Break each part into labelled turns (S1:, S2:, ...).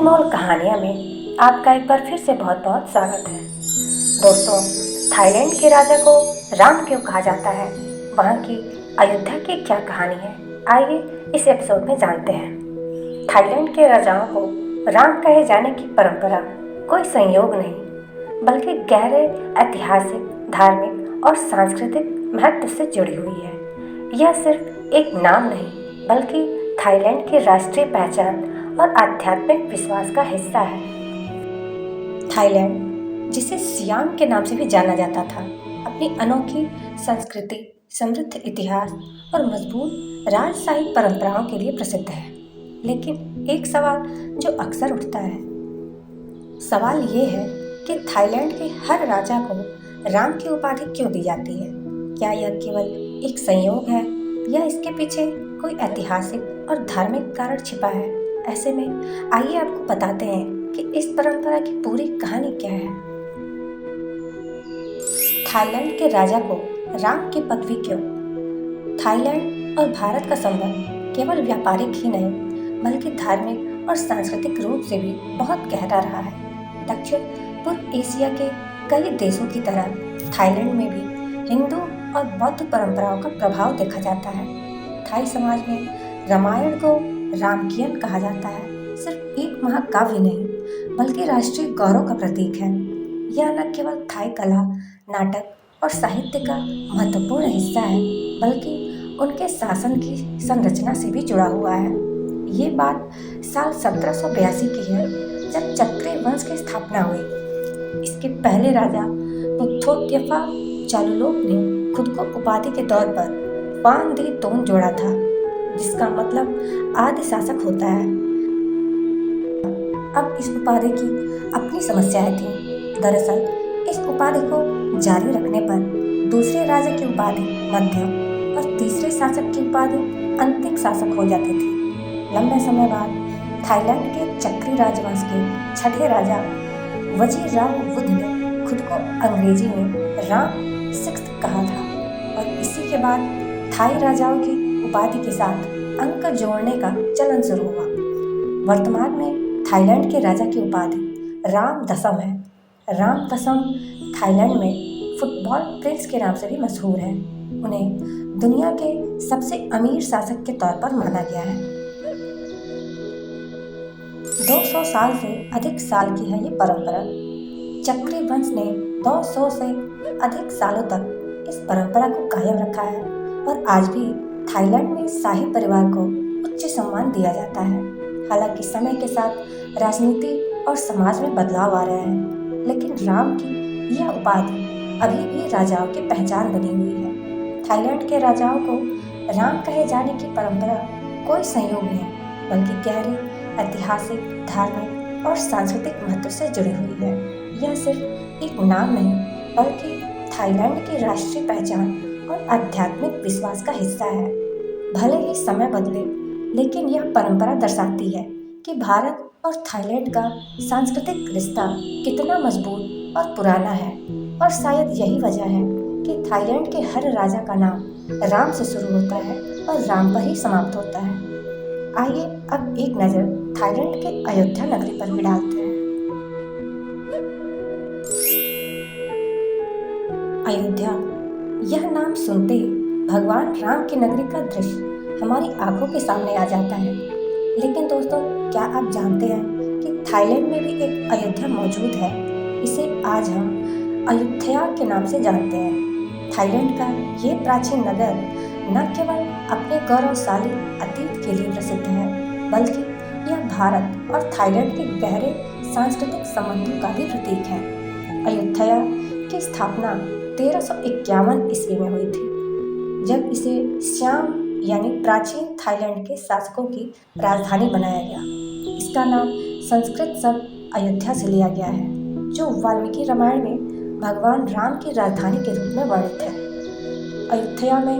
S1: अनमोल कहानियाँ में आपका एक बार फिर से बहुत बहुत स्वागत है। दोस्तों, थाईलैंड के राजा को राम क्यों कहा जाता है, वहाँ की अयोध्या की क्या कहानी है, आइए इस एपिसोड में जानते हैं। थाईलैंड के राजाओं को राम कहे जाने की परंपरा कोई संयोग नहीं, बल्कि गहरे ऐतिहासिक, धार्मिक और सांस्कृतिक महत्व से जुड़ी हुई है। यह सिर्फ एक नाम नहीं, बल्कि थाईलैंड की राष्ट्रीय पहचान और आध्यात्मिक विश्वास का हिस्सा है। थाईलैंड, जिसे सियाम के नाम से भी जाना जाता था, अपनी अनोखी संस्कृति, समृद्ध इतिहास और मजबूत राजशाही परंपराओं के लिए प्रसिद्ध है। लेकिन एक सवाल जो अक्सर उठता है, सवाल ये है कि थाईलैंड के हर राजा को राम की उपाधि क्यों दी जाती है? क्या यह केवल एक संयोग है या इसके पीछे कोई ऐतिहासिक और धार्मिक कारण छिपा है? ऐसे में आइए आपको बताते हैं कि इस परंपरा की पूरी कहानी क्या है। थाईलैंड के राजा को राम की पदवी क्यों? थाईलैंड और भारत का संबंध केवल व्यापारिक ही नहीं, बल्कि धार्मिक और सांस्कृतिक रूप से भी बहुत गहरा रहा है। दक्षिण पूर्व एशिया के कई देशों की तरह थाईलैंड में भी हिंदू और बौद्ध परंपराओं का प्रभाव देखा जाता है। थाई समाज में रामायण को रामकियन कहा जाता है। सिर्फ एक महाकाव्य नहीं, बल्कि राष्ट्रीय गौरव का प्रतीक है। यह न केवल थाई कला, नाटक और साहित्य का महत्वपूर्ण हिस्सा है, बल्कि उनके शासन की संरचना से भी जुड़ा हुआ है। ये बात साल 1782 की है, जब चक्रे वंश की स्थापना हुई। इसके पहले राजा पुथोत्यफा चालुलोक ने खुद को उपाधि के तौर पर पान दी तोन जोड़ा था, जिसका मतलब आदि शासक होता है। अब इस उपाधि की अपनी समस्याएं थीं। दरअसल इस उपाधि को जारी रखने पर दूसरे राजा की उपाधि मध्यम और तीसरे शासक की उपाधि अंतिम शासक हो जाती थी। लंबे समय बाद थाईलैंड के चक्री राजवंश के छठे राजा वजीराव वुध ने खुद को अंग्रेजी में राम सिक्स्थ कहा था, और इसी के बाद थाई राजाओं की उपाधि के साथ अंक जोड़ने का चलन शुरू हुआ। वर्तमान में थाईलैंड के राजा की उपाधि राम दशम है। राम दशम थाईलैंड में फुटबॉल प्रिंस के नाम से भी मशहूर है। उन्हें दुनिया के सबसे अमीर शासक के तौर पर माना गया है। 200 साल से अधिक साल की है ये परंपरा। चक्री वंश ने 200 से अधिक सालों तक इस परंपरा को कायम रखा है, और आज भी थाईलैंड में शाही परिवार को उच्च सम्मान दिया जाता है। हालांकि समय के साथ राजनीति और समाज में बदलाव आ रहे हैं, लेकिन राम की यह उपाधि अभी भी राजाओं की पहचान बनी हुई है। थाईलैंड के राजाओं को राम कहे जाने की परंपरा कोई संयोग नहीं, बल्कि गहरी ऐतिहासिक, धार्मिक और सांस्कृतिक महत्व से जुड़ी हुई है। यह सिर्फ एक नाम नहीं, बल्कि थाईलैंड की राष्ट्रीय पहचान और आध्यात्मिक विश्वास का हिस्सा है। भले ही समय बदले, लेकिन यह परंपरा दर्शाती है कि भारत और थाईलैंड का सांस्कृतिक रिश्ता कितना मजबूत और पुराना है। और शायद यही वजह है कि थाईलैंड के हर राजा का नाम राम से शुरू होता है और राम पर ही समाप्त होता है। आइए अब एक नज़र थाईलैंड के अयोध्या नगरी पर भी डालते हैं। अयोध्या, यह नाम सुनते ही भगवान राम की नगरी का दृश्य हमारी आंखों के सामने आ जाता है। लेकिन दोस्तों, क्या आप जानते हैं कि थाईलैंड में भी एक अयोध्या मौजूद है? इसे आज हम अयुथ्या के नाम से जानते हैं। थाईलैंड का ये प्राचीन नगर न केवल अपने गौरवशाली अतीत के लिए प्रसिद्ध है, बल्कि यह भारत और थाईलैंड के गहरे सांस्कृतिक संबंधों का भी प्रतीक है। अयुथ्या की स्थापना 1351 ईस्वी में हुई थी, जब इसे श्याम यानी प्राचीन थाईलैंड के शासकों की राजधानी बनाया गया। इसका नाम संस्कृत शब्द अयोध्या से लिया गया है, जो वाल्मीकि रामायण में भगवान राम की राजधानी के रूप में वर्णित है। अयोध्या में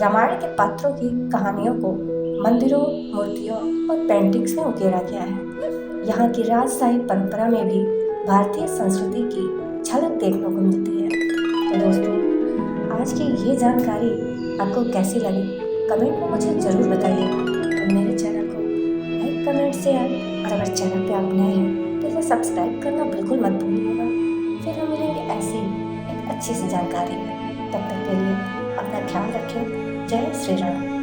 S1: रामायण के पात्रों की कहानियों को मंदिरों, मूर्तियों और पेंटिंग्स में उकेरा गया है। यहाँ की राजशाही परंपरा में भी भारतीय संस्कृति की झलक देखने को मिलती है। तो दोस्तों, आज की ये जानकारी आपको कैसी लगी, कमेंट में मुझे ज़रूर बताइए। और मेरे चैनल को लाइक, कमेंट कैसे आए, और अगर चैनल पे आप नए हैं तो इसे सब्सक्राइब करना बिल्कुल मत भूलिएगा। फिर हम मिलेंगे ऐसी एक अच्छी सी जानकारी में। तब तक के लिए अपना ख्याल रखें। जय श्री राम।